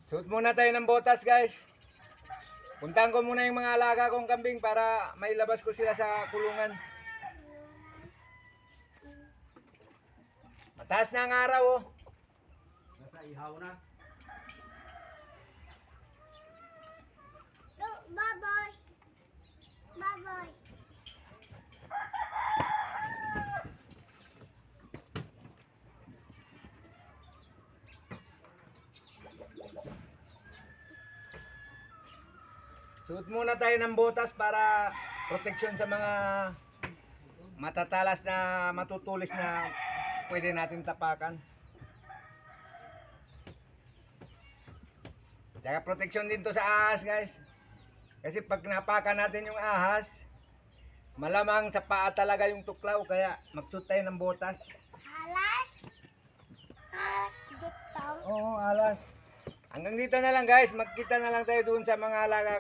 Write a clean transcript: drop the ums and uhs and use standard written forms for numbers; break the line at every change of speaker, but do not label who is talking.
Suot muna tayo ng botas, guys. Puntahan ko muna yung mga alaga kong kambing para mailabas ko sila sa kulungan. Mataas na ang araw, oh.
Nasa ihaw na.
Baboy. Baboy.
Suot muna tayo ng botas para proteksyon sa mga matatalas na matutulis na pwede natin tapakan. Tsaka proteksyon din to sa ahas, guys. Kasi pag napakan natin yung ahas, malamang sa paa talaga yung tuklaw, kaya magsuot tayo ng botas.
Alas. Alas dito.
Oo, alas. Hanggang dito na lang, guys. Magkita na lang tayo doon sa mga alaga ko.